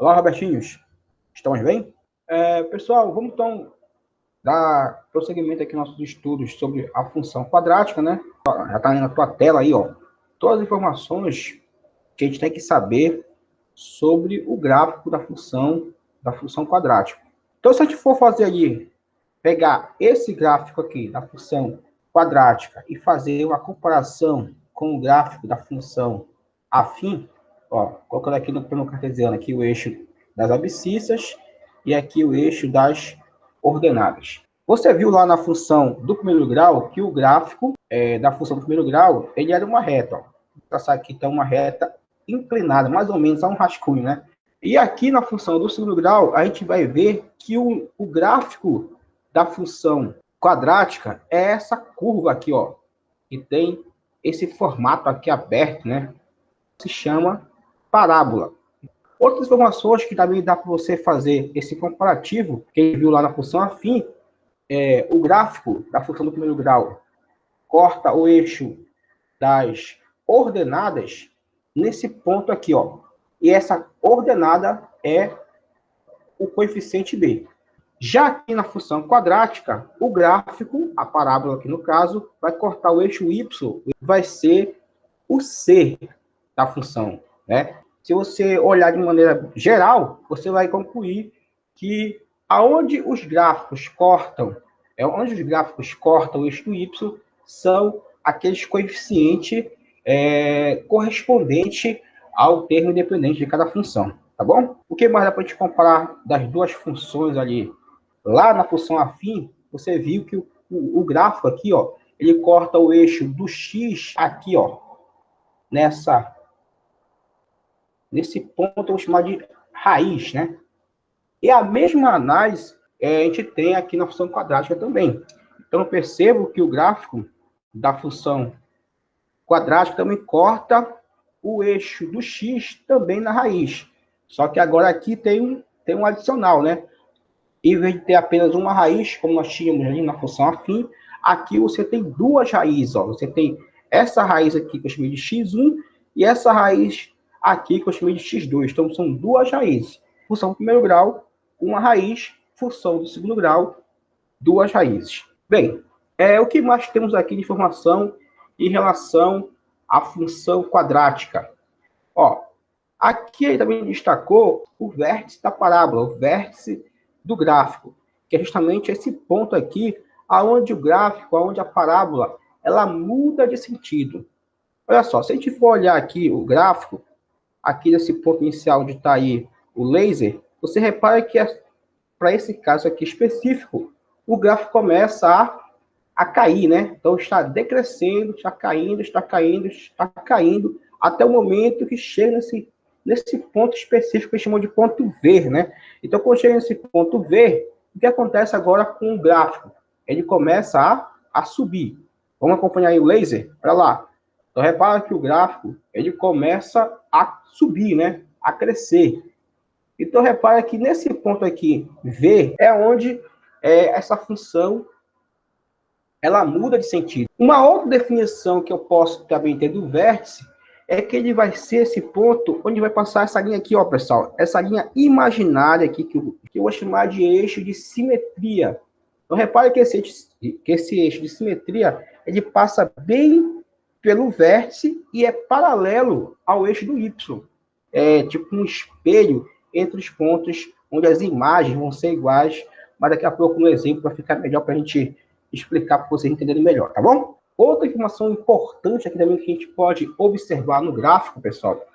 Olá, Robertinhos. Estamos bem? Pessoal, vamos então dar prosseguimento aqui aos nossos estudos sobre a função quadrática, né? Já está aí na tua tela aí, ó. Todas as informações que a gente tem que saber sobre o gráfico da função quadrática. Então, se a gente for fazer ali, pegar esse gráfico aqui da função quadrática e fazer uma comparação com o gráfico da função afim, ó, colocando aqui no plano cartesiano aqui o eixo das abscissas e aqui o eixo das ordenadas. Você viu lá na função do primeiro grau que o gráfico da função do primeiro grau ele era uma reta. Ó. Vou traçar aqui então uma reta inclinada, mais ou menos a um rascunho, né? E aqui na função do segundo grau, a gente vai ver que o gráfico da função quadrática é essa curva aqui, ó, que tem esse formato aqui aberto, né? Se chama parábola. Outras informações que também dá para você fazer esse comparativo, quem viu lá na função afim, o gráfico da função do primeiro grau corta o eixo das ordenadas nesse ponto aqui, ó. E essa ordenada é o coeficiente b. Já aqui na função quadrática, o gráfico, a parábola aqui no caso, vai cortar o eixo y, vai ser o c da função, né? Se você olhar de maneira geral, você vai concluir que onde os gráficos cortam o eixo y, são aqueles coeficientes correspondentes ao termo independente de cada função, tá bom? O que mais dá para a gente comparar das duas funções ali? Lá na função afim, você viu que o gráfico aqui, ó, ele corta o eixo do x aqui, ó, nesse ponto eu vou chamar de raiz, né? E a mesma análise a gente tem aqui na função quadrática também. Então, eu percebo que o gráfico da função quadrática também corta o eixo do x também na raiz. Só que agora aqui tem um adicional, né? Em vez de ter apenas uma raiz, como nós tínhamos ali na função afim, aqui você tem duas raízes. Ó. Você tem essa raiz aqui que eu chamei de x1 e essa raiz aqui que eu chamei de x2. Então, são duas raízes. Função do primeiro grau, uma raiz. Função do segundo grau, duas raízes. Bem, o que mais temos aqui de informação em relação à função quadrática? Ó, aqui ele também destacou o vértice da parábola, o vértice do gráfico, que é justamente esse ponto aqui, aonde o gráfico, aonde a parábola, ela muda de sentido. Olha só, se a gente for olhar aqui o gráfico, aqui nesse ponto inicial onde está aí o laser, você repara que para esse caso aqui específico, o gráfico começa a cair, né? Então está decrescendo, está caindo, está caindo, está caindo, até o momento que chega nesse ponto específico que chamam de ponto V, né? Então, quando chega nesse ponto V, o que acontece agora com o gráfico? Ele começa a subir. Vamos acompanhar aí o laser? Olha lá. Então, repara que o gráfico, ele começa a subir, né? A crescer. Então, repara que nesse ponto aqui, V, é onde essa função ela muda de sentido. Uma outra definição que eu posso também ter do vértice é que ele vai ser esse ponto onde vai passar essa linha aqui, ó, pessoal. Essa linha imaginária aqui, que eu vou chamar de eixo de simetria. Então, repare que esse eixo de simetria, ele passa bem pelo vértice e é paralelo ao eixo do Y. É tipo um espelho entre os pontos onde as imagens vão ser iguais, mas daqui a pouco um exemplo para ficar melhor para a gente explicar para vocês entenderem melhor, tá bom? Outra informação importante aqui também que a gente pode observar no gráfico, pessoal,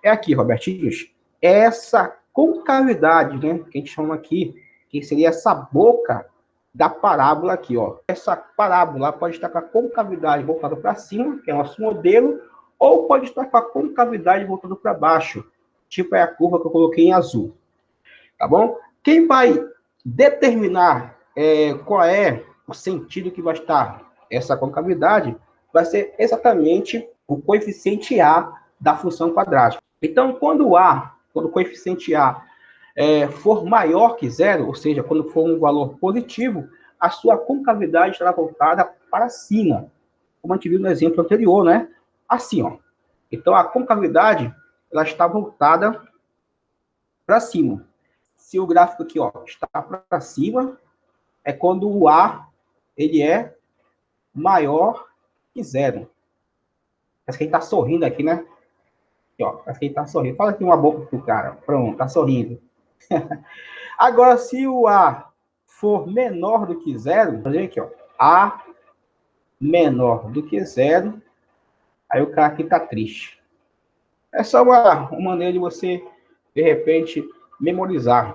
é aqui, Robertinhos, essa concavidade, né, que a gente chama aqui, que seria essa boca da parábola aqui, ó. Essa parábola pode estar com a concavidade voltada para cima, que é o nosso modelo, ou pode estar com a concavidade voltada para baixo, tipo é a curva que eu coloquei em azul, tá bom? Quem vai determinar qual é o sentido que vai estar essa concavidade vai ser exatamente o coeficiente A da função quadrática. Então, quando o coeficiente A for maior que zero, ou seja, quando for um valor positivo, a sua concavidade estará voltada para cima, como a gente viu no exemplo anterior, né? Assim, ó. Então, a concavidade ela está voltada para cima. Se o gráfico aqui, ó, está para cima, é quando o A ele é maior que zero. Parece que ele está sorrindo aqui, né? Aqui, ó, parece que ele está sorrindo. Fala aqui uma boca pro cara. Pronto, está sorrindo. Agora, se o A for menor do que zero, vou aqui, ó, A menor do que zero, aí o cara aqui está triste. É só uma maneira de você, de repente, memorizar.